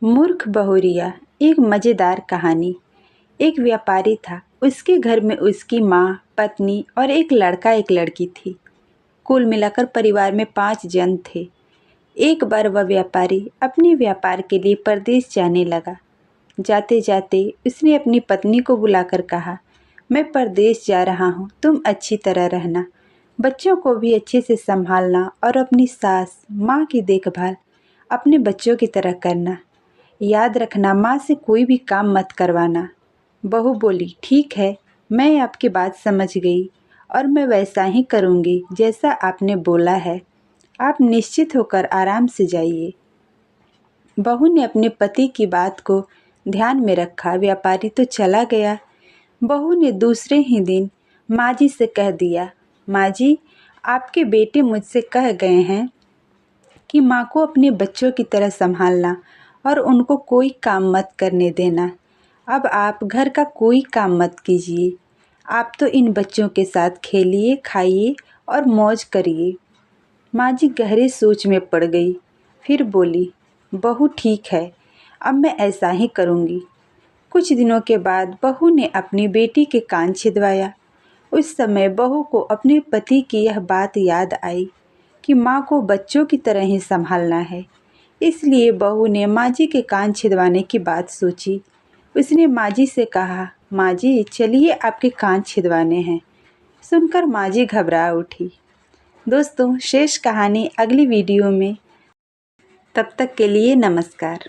मूर्ख बहुरिया। एक मज़ेदार कहानी। एक व्यापारी था। उसके घर में उसकी माँ, पत्नी और एक लड़का एक लड़की थी। कुल मिलाकर परिवार में 5 जन थे। एक बार वह व्यापारी अपने व्यापार के लिए परदेश जाने लगा। जाते जाते उसने अपनी पत्नी को बुलाकर कहा, मैं परदेश जा रहा हूँ, तुम अच्छी तरह रहना, बच्चों को भी अच्छे से संभालना और अपनी सास माँ की देखभाल अपने बच्चों की तरह करना। याद रखना, माँ से कोई भी काम मत करवाना। बहू बोली, ठीक है, मैं आपकी बात समझ गई और मैं वैसा ही करूँगी जैसा आपने बोला है। आप निश्चित होकर आराम से जाइए। बहू ने अपने पति की बात को ध्यान में रखा। व्यापारी तो चला गया। बहू ने दूसरे ही दिन माँ जी से कह दिया, माँ जी, आपके बेटे मुझसे कह गए हैं कि माँ को अपने बच्चों की तरह संभालना और उनको कोई काम मत करने देना। अब आप घर का कोई काम मत कीजिए। आप तो इन बच्चों के साथ खेलिए, खाइए और मौज करिए। माँ जी गहरे सोच में पड़ गई। फिर बोली, बहू ठीक है, अब मैं ऐसा ही करूँगी। कुछ दिनों के बाद बहू ने अपनी बेटी के कान छिदवाया। उस समय बहू को अपने पति की यह बात याद आई कि माँ को बच्चों की तरह ही संभालना है। इसलिए बहू ने माँ जी के कान छिदवाने की बात सोची। उसने माँ जी से कहा, माँ जी चलिए आपके कान छिदवाने हैं। सुनकर माँ जी घबरा उठी। दोस्तों, शेष कहानी अगली वीडियो में। तब तक के लिए नमस्कार।